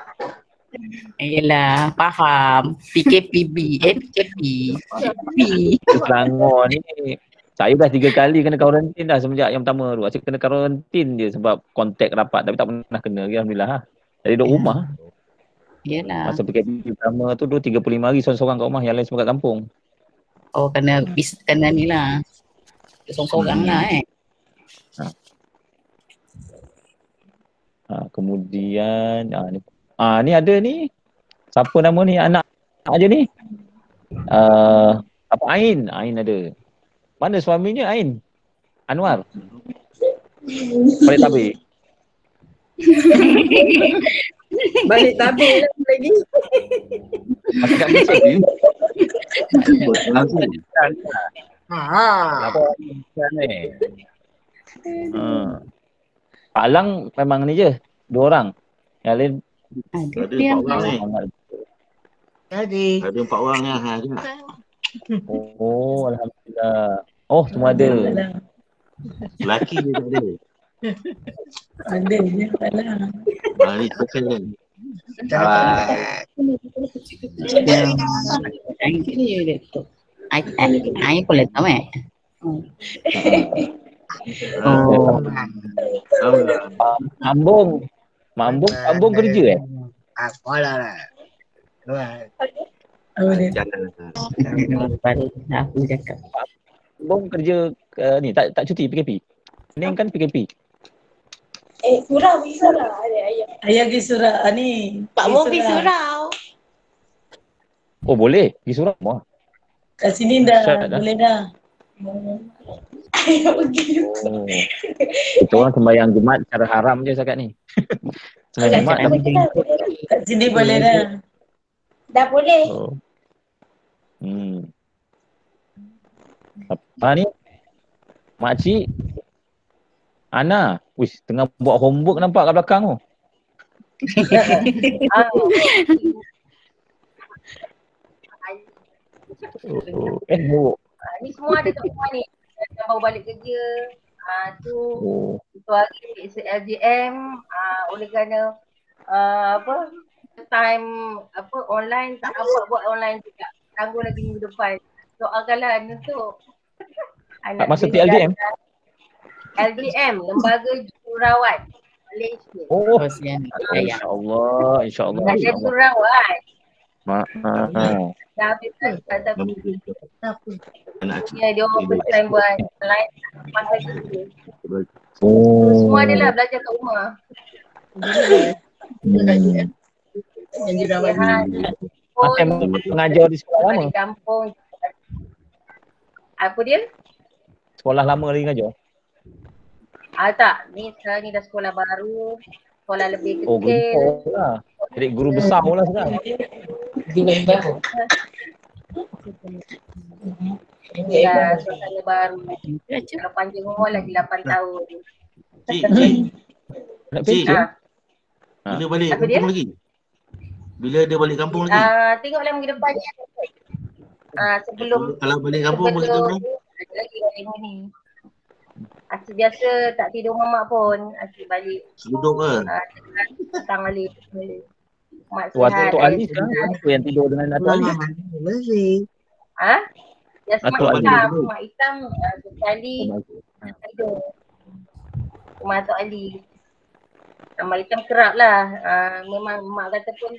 Yelah, faham. PKPB. Selangor ni saya dah 3 kali kena karantin dah semenjak yang pertama tu. Asyik kena karantin je sebab kontak rapat tapi tak pernah kena. Alhamdulillah. Jadi duduk rumah. Yelah. Masa PKP pertama tu 35 hari seorang-seorang kat rumah, yang lain semua kat kampung. Oh, kena ni lah. Seorang-seorang lah Kemudian ni ada ni. Siapa nama ni? Anak aja ni. Apa Ain ada. Mana suaminya Ain? Anwar. Balik tabir. Balik tabir lagi. Masih kat Malaysia ni. Apa ni? Pak Lang memang ni je. 2 orang. Yang lain Ada 4 orang ni. Ada 4 orang ni. Oh, alhamdulillah. Oh, semua ada. Lelaki dia tak ada. Ada je tak lah. Ni second kan. Ain pun letak Ambung kerja Sekolah lah. Aku cakap Ambung kerja ni tak cuti PKP. Ni kan PKP. Surau pergi surau. Ayah pergi surau. Ni Pak Mo pergi surau. Oh boleh pergi surau semua. Kat sini dah Syat boleh dah. Ayah pergi. Oh. Kita orang sembahyang Jumaat secara haram je setakat ni. Sembahyang Jumaat Kat sini boleh dah. Dah boleh. Oh. Apa ni? Makcik Ana, tengah buat homework nampak kat belakang tu. Buruk. Ni semua ada kat rumah ni. Yang baru balik kerja. Itu hari LGM. Oleh kerana time online tak dapat buat online juga. Tangguh lagi minggu depan. Soalan untuk Masa TLDM? LGM, Lembaga Jururawat Malaysia. InsyaAllah. Ada jururawat. Dah habis kan? Ya, dia orang first time buat online masa kerja. Semua adalah belajar kat rumah. Yang jururawat ni. Mengajar di sekolah lama? Di kampung. Apa dia? Sekolah lama lagi mengajar? Tak, ni sekarang ni dah sekolah baru. Sekolah lebih kecil. Guru lah. Jadi guru besar pula sekarang. Ya, suasana baru. Kalau panjang umur lagi 8 tahun. Cik, bila balik kampung lagi? Bila dia balik kampung lagi? Tengoklah minggu depan ni. Sebelum kalau balik kampung begitu ni? Lagi tengok ni. Asyik biasa tak tidur mamak pun. Asyik balik. Duduk ke? Datang balik. Waktu Ali sekarang apa yang tidur dengan Datuk Ali? Biasa Mak Hitam sekali tidur. Mak Datuk Ali. Mak Hitam kerap lah. Memang mak kata pun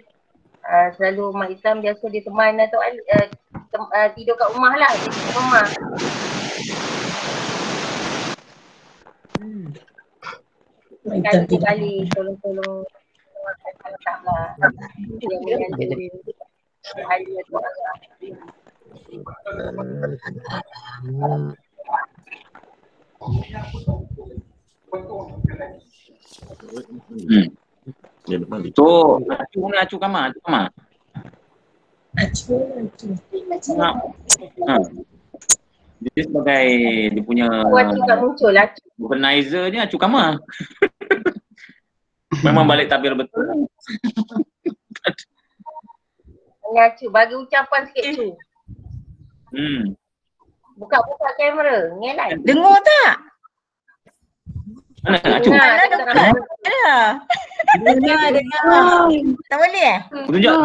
selalu Mak Hitam biasa dia teman Datuk Ali. Tidur kat rumah lah. Tidur kat rumah. Sekali kali tolong-tolong tak lah. Yang mengajarin hari tu agak. Acu kamar. Dia sebagai dia punya organizer ni Acu Kamar. Memang balik tabir betul. Acu bagi ucapan sikit Acu. Buka kamera, ngelai. Dengar tak? Mana Acu? Dengar. Tak boleh Tunjuk.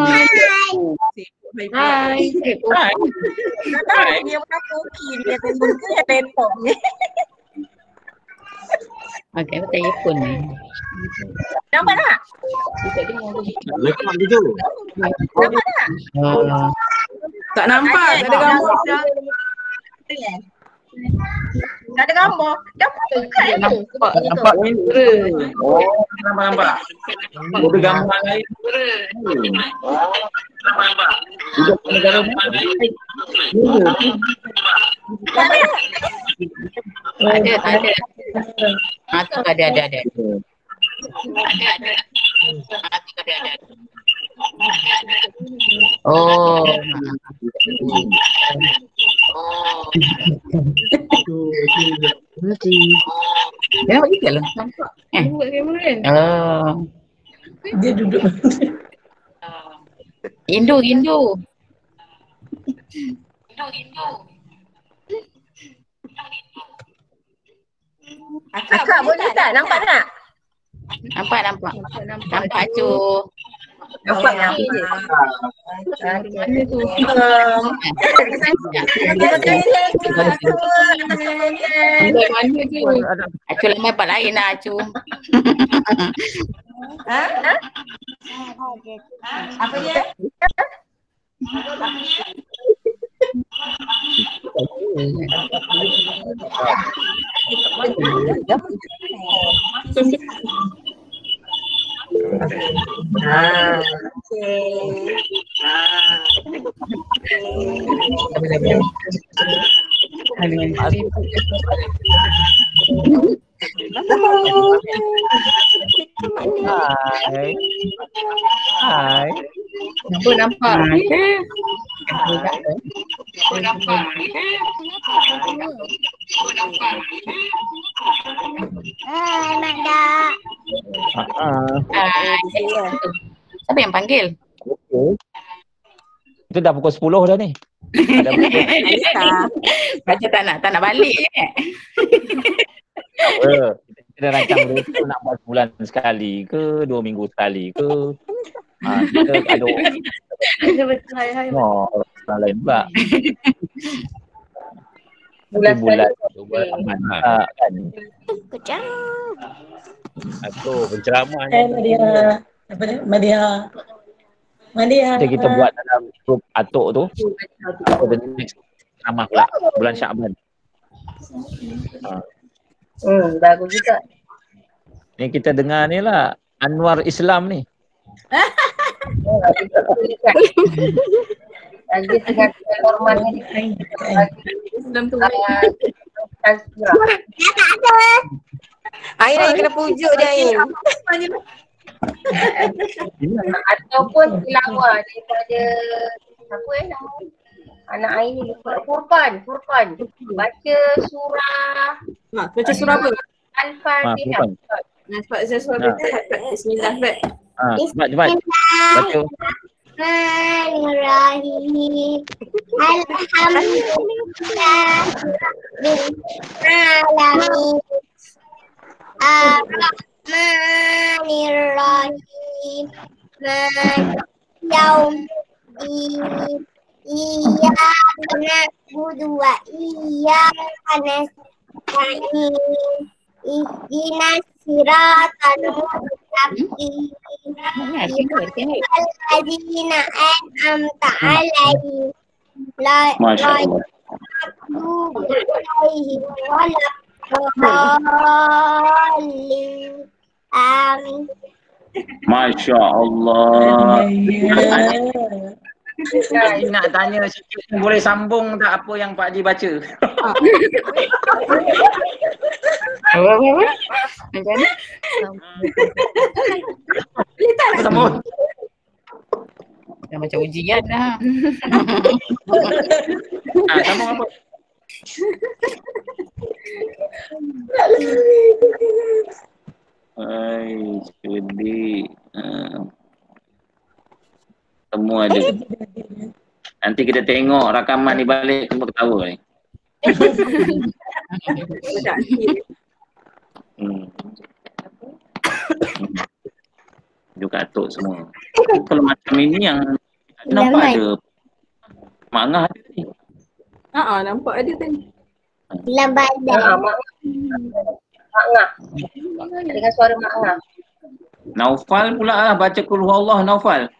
Hai. Dia pernah koki dia tengok ke laptop ni. Pakai telefon ni. Nampak tak? Lekap gitu. Nampak tak? Tak nampak, tak ada gambar. Tak ada gambar. Dah buka tu. Nampak kamera. Nampak. Ada gambar lain. Nampak. Duduk negara mana? Ada. Tu ada. Oh. Ya, begitu lah. Nampak. Dia duduk. Rindu. Akak boleh tak? Nampak tak? Nampak. Nampak Acu. Nampak. Mana tu? Mana tu? Acu lama tempat lain lah Acu. Apa dia? Hai. Nampak. Siapa yang panggil? Itu dah pukul 10 dah ni. Ada buku Baca tak nak balik je. apa. Kita rancang dulu tu nak buat bulan sekali ke, 2 minggu sekali ke. Kita ada Betul, hai. orang lain pula. Bulan bulan Ramadan kan. Atau penceramah Madia. Apa dia? Madia. Kita buat dalam grup atuk tu. The next ramah pula bulan Syaban. Bagus juga. Ni kita dengar ni lah Anwar Islam ni. Lagi dengan hormat ni. Islam tu. Ain kena pujuk dia Ain. Ataupun tilawah daripada siapa nama anak Ain ni Furqan. Baca surah. Baca surah apa? Al-Fatihah. Baca surah Bismillah. Cepat. Baca. Bismillahirrahmanirrahim. Alhamdulillahirrahmanirrahim. Ar-Rahmanirrahim. Maliki yaumiddin. Iyyaka na'budu wa iyyaka nasta'in. Ihdinas siratal mustaqim. Alladzina an'amta 'alaihim. La ilaha Amin. Masya Allah. Nak tanya sikit, boleh sambung tak apa yang Pak Haji baca? Apa? Macam mana? Sambung. Dah macam ujian dah. Sambung apa? Hai, sedih. Semua ada. Nanti kita tengok rakaman ni balik semua ketawa ni. Juga atuk semua. Kalau macam ini yang nampak ada Mak Angah ada ni. Nampak ada tadi. Labadan. Mak Angah. Dengan suara Mak Angah. Naufal pula lah baca Qul Huwallah Naufal.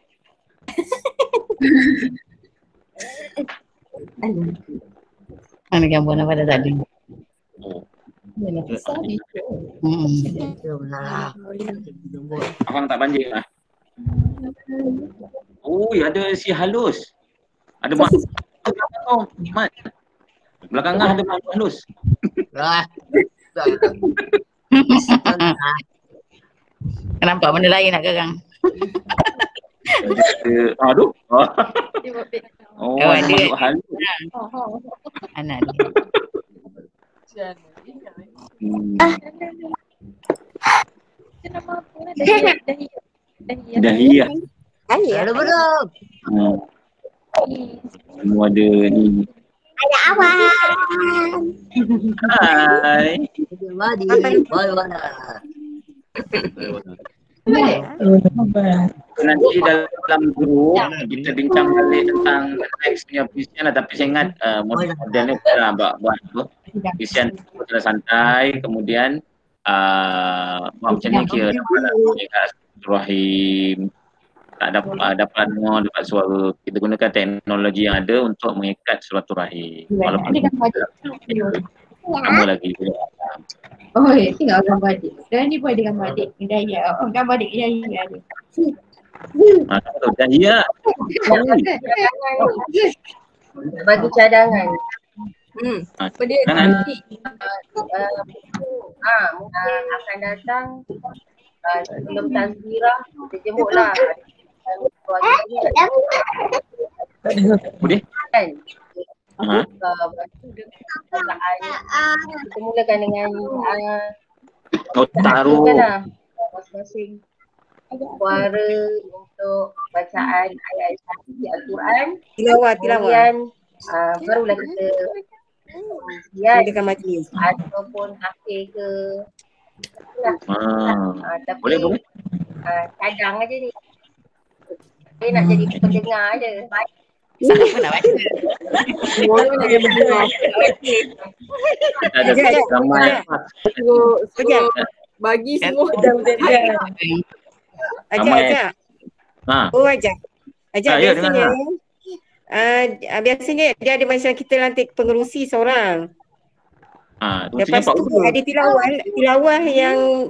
Mana gambar nak pada tadi? Abang tak banjir lah. Oh, ada si halus. Ada mak Mat. Belakang ada mak halus. Nampak benda lain nak garang. Aduh. Oh, ada makhluk halus. Anak dia. Dahiyah. Halo belum? Semua ada ni. Ada awan. Hai. Nanti dalam grup kita bincang balik tentang next punya puisian lah. Tapi saya ingat model ni kita buat tu puisian secara santai, kemudian macam ni kira Rahim tak dapat dapat suara. Kita gunakan teknologi yang ada untuk mengikat silaturahim. Walaupun lama lagi. Oh, tengok gambar adik. Dan ni pun ada gambar adik Hidayah. Oh, gambar adik Hidayah ada. Hidayah. Bagi cadangan. Apa dia? Mungkin akan datang sebelum tazkirah, kita jemputlah. Boleh? Kan? Kita mulakan dengan taruh masing-masing suara untuk bacaan ayat-ayat suci Al-Quran. Tilawah. Kemudian barulah kita ya Mulakan majlis. ataupun akhir ke tapi Boleh. cadang aja ni. Saya nak jadi pendengar je. Siapa nak baca? Semua orang nak berdengar. Kita ada ramai. Suruh bagi semua. Ajak. Oh ajak. Ya, Biasanya biasanya dia ada macam kita lantik pengerusi seorang. Lepas tu ada tilawah yang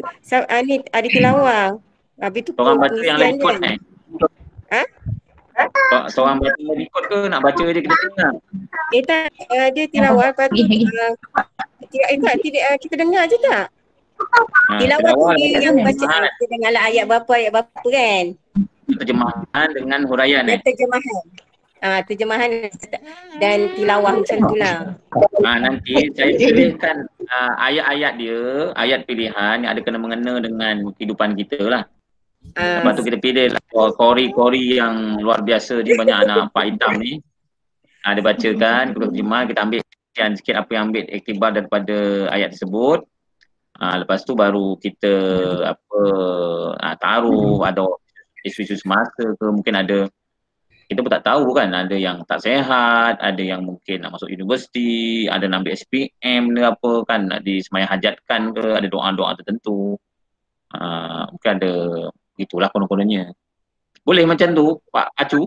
ni ada tilawah. Habis tu orang baca yang lain ikut seorang baca yang ikut ke nak baca je kita dengar? Tak, dia tilawah lepas tu kita dengar je tak? Tilawah tu dia yang baca kita dengar lah ayat berapa kan? Terjemahan dengan huraian terjemahan dan tilawah macam tu lah. Nanti saya pilihkan ayat-ayat dia, ayat pilihan yang ada kena-mengena dengan kehidupan kita lah. Lepas tu kita pilih kori-kori yang luar biasa ni, banyak anak Pak Hitam ni. Dia bacakan, kita terjemah, kita ambil sikit apa yang ambil iktibar daripada ayat tersebut. Lepas tu baru kita taruh ada isu-isu semasa ke, mungkin ada kita pun tak tahu kan, ada yang tak sihat, ada yang mungkin nak masuk universiti, ada nak ambil SPM ke apa kan, nak disemayang hajatkan ke, ada doa-doa tertentu. Mungkin ada itulah konon-kononnya. Boleh macam tu Pak Acu?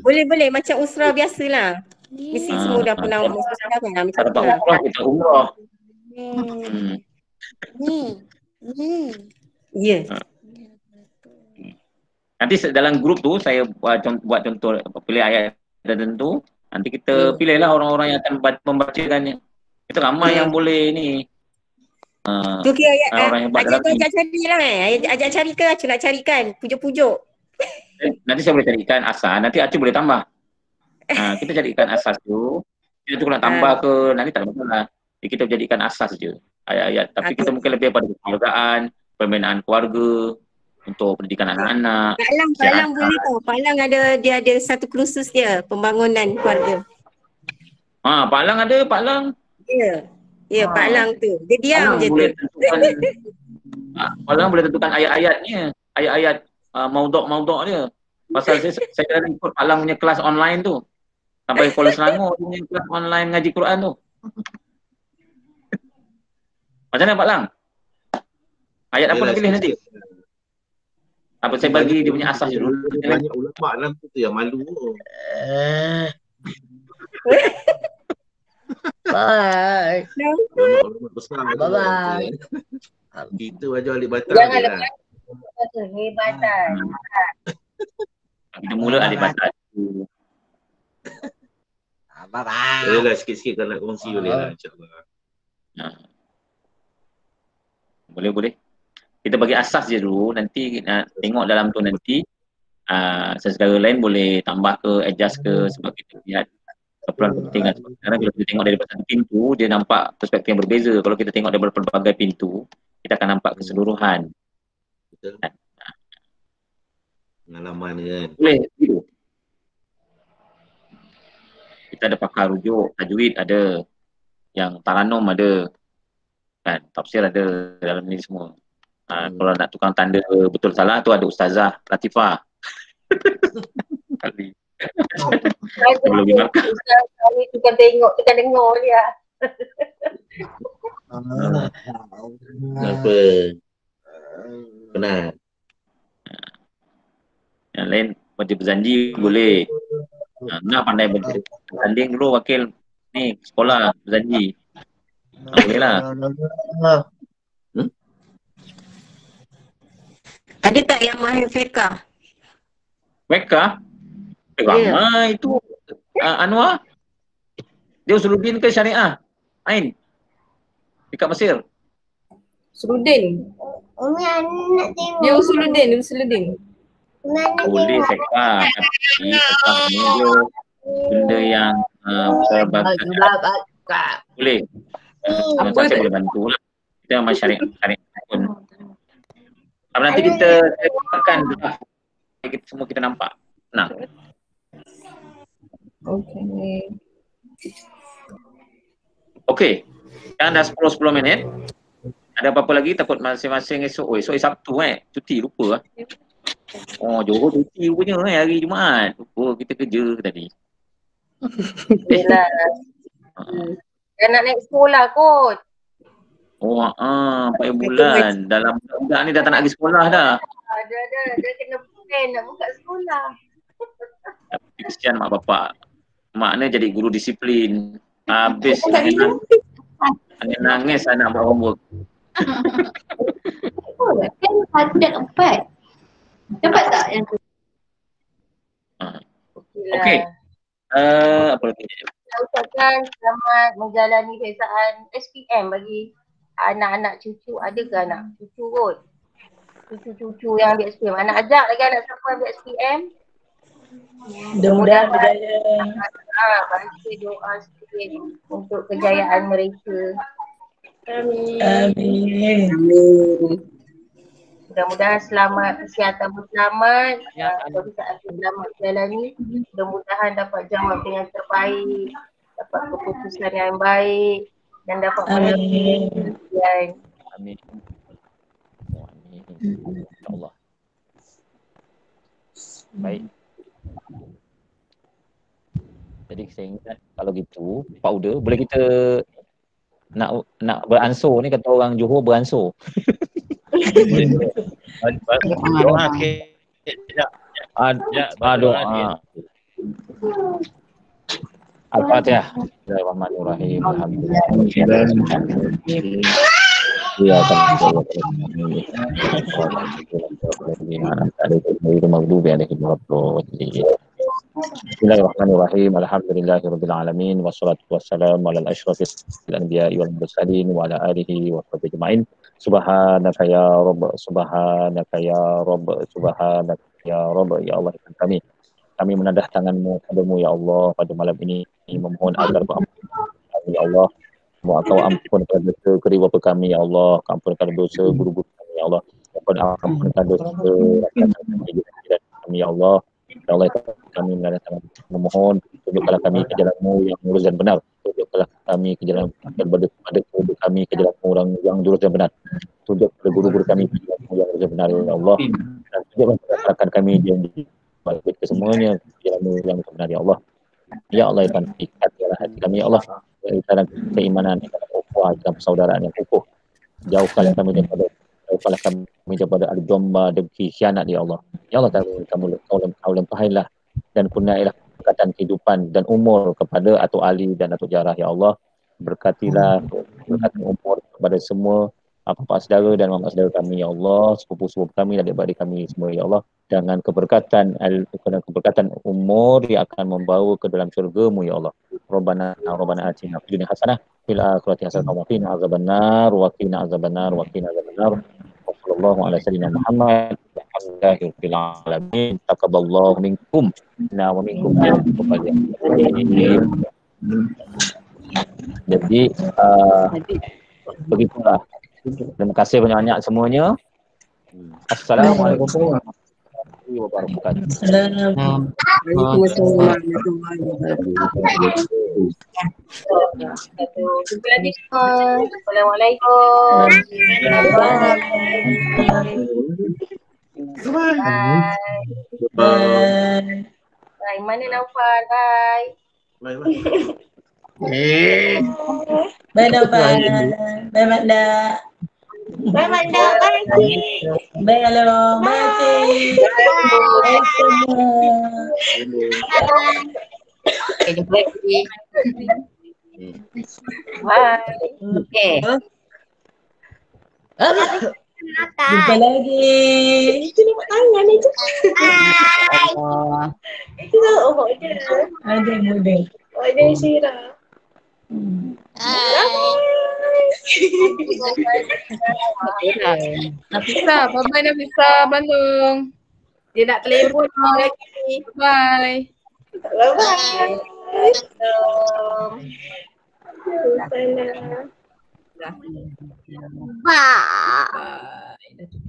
Boleh macam usrah biasalah. Mesti semua dah pernah usrah kan macam tu. Umrah kita umrah. Ya. Nanti dalam grup tu saya buat contoh pilih ayat tertentu. Nanti kita pilihlah orang-orang yang akan membacakannya. Kita ramai yang boleh ni. Tu kira ajak cari lah ajak cari ke Acu nak carikan pujuk-pujuk. Nanti saya boleh carikan asal, nanti Acu boleh tambah. Kita jadikan asas tu. Kita tu nak tambah ke nanti tak ada masalah. Jadi kita jadikan asas je ayat-ayat, tapi kita mungkin lebih pada kekeluargaan, pembinaan keluarga, untuk pendidikan anak-anak. Palang boleh tau. Palang dia ada satu kursus dia, pembangunan keluarga. Palang ada, Palang. Ya, Palang tu. Dia diam je tu. Palang boleh tentukan ayat-ayatnya, ayat-ayat maudok-maudok dia. Pasal saya kena ikut Palang punya kelas online tu. Sampai Kuala Selangor punya kelas online ngaji Quran tu. Macam mana Pak Lang? Ayat apa nak pilih nanti? Apa saya bagi dia punya asas dulu. Banyak ulama dalam tu yang malu. Bye. Ulama besar. Bye. Kita wajah alik batal. Jangan lepas kehebatan. Kita mula alik batal. Bye-bye. Boleh lah sikit-sikit kalau nak kongsi boleh lah insyaAllah. Boleh. Kita bagi asas je dulu, nanti tengok dalam tu nanti secara lain boleh tambah ke, adjust ke, sebab kita lihat keperluan kepentingan. Sekarang kalau kita tengok dari satu pintu, dia nampak perspektif yang berbeza. Kalau kita tengok dari pelbagai pintu, kita akan nampak keseluruhan. Betul. Pengalaman kan. Boleh, gitu. Kita ada pakar rujuk, tajwid ada, yang taranum ada, kan, tafsir ada dalam ni semua. Kalau nak tukang tanda betul salah tu ada Ustazah Latifah. Kali. Belum dimakan. Tukang tengok, tukang dengar dia. Kenapa? Benar. Yang lain baca berjanji boleh. Nak pandai bertanding dulu wakil ni sekolah berjanji. Boleh lah. Ada tak yang mahir fiqah? Fiqah? Ramai itu. Anwar? Dia Usuluddin ke syariah? Ain? Dekat Mesir? Usuluddin. Umi nak tengok. Dia Usuluddin. Boleh fiqah. Tapi fiqah ni dia benda yang boleh. Apa saya boleh bantu lah. Kita memang syariah pun. Nanti kita akan semua kita nampak. Nah. Okay. Okey. Sekarang dah 10 minit. Ada apa-apa lagi? Takut masing-masing esok. Oh, esok Sabtu cuti lupa lah. Oh, Johor cuti rupanya hari Jumaat. Lupa kita kerja tadi. Yelah. Dah nak naik sekolah kot. Oh, 4 bulan. Dalam budak ni dah tak nak pergi sekolah dah. Dia kena plan nak buka sekolah. Tapi kesian mak bapak. Maknya jadi guru disiplin. Habis nangis anak buat homework. Kan aku dah 4. Dapat tak yang tu? Okey. Apa lagi? Saya ucapkan selamat menjalani peperiksaan SPM bagi anak-anak cucu. Ada ke anak cucu kot? Cucu-cucu yang ambil SPM. Anak ajak lagi anak siapa ambil SPM? Mudah-mudahan berjaya. Baca doa sikit untuk kejayaan mereka. Amin. Mudah-mudahan selamat, kesihatan berselamat. Peperiksaan selamat jalani. Mudah-mudahan dapat jawab dengan terbaik, dapat keputusan yang baik dan dapat Amin. Amin. InsyaAllah. Baik. Jadi saya ingat kalau gitu Pak Uda, boleh kita nak beransur ni, kata orang Johor beransur. Doa sikit. Doa. Al-Fatihah. Bismillahirrahmanirrahim. Bismillahirrahmanirrahim. Alhamdulillahirabbil alamin wassalatu wassalamu ala asyrafil anbiya'i wal mursalin wa ala alihi wa sahbihi ajma'in. Subhanaka ya rabb, subhanaka ya rabb, subhanaka ya rabb. Ya Allah, kami menadah tangan-Mu padamu ya Allah pada malam ini, memohon agar kami ya Allah, Kau ampunkan dosa kedua bapa kami ya Allah, ampunkan dosa guru-guru kami ya Allah, ampunkan dosa kami ya Allah. Ya Allah, kami menadah tangan memohon, tunjukkanlah kami ke jalan-Mu yang lurus dan benar. Tunjukkanlah kami ke jalan kepada kami ke jalan orang yang lurus dan benar. Tunjuk kepada guru-guru kami ke jalan yang lurus dan benar ya Allah. Dan tunjukkan kami janji bagi kesemuanya jalan yang benar ya Allah. Ya Allah, ya Tuhan, ikatlah hati kami ya Allah, ikatlah keimanan, ikatlah ukhuwah, ikatlah persaudaraan yang kukuh. Jauhkanlah kami daripada adu domba, dengki, khianat ya Allah. Ya Allah, kau lempahilah dan kurniailah berkatan kehidupan dan umur kepada Atuk Ali dan Atuk Jarrah ya Allah. Berkatilah berkatan umur kepada semua bapa saudara dan mama saudara kami ya Allah, sepupu-sepupu kami dan adik-adik kami semua ya Allah, dengan keberkatan umur yang akan membawa ke dalam syurga-Mu ya Allah. Rabbana atina fid dunya hasanah fil akhirati hasanah wa qina azabannar wa qina azabannar wa qina azabannar. Wassallallahu ala sayyidina Muhammad alhamdulillahi rabbil alamin. Taqabbalallahu minkum wa minkum ya rabbal alamin. Jadi begitulah. Terima kasih banyak-banyak semuanya. Assalamualaikum warahmatullahi wabarakatuh. Assalamualaikum. Bye. Bye. Mana Naufal? Bye. Bye Naufal. Bye Makda. Bye Makda. Bye Cik. Bye Along. Bye Cik. Bye semua. Bye. Okay. Jumpa lagi. Itu nampak tangan itu. Itu tak order. Ada muda. Order Syirah. Nafisa, bye-bye Nafisa Bandung. Dia nak telefon lagi. Bye. Bye-bye. Bye. Bye.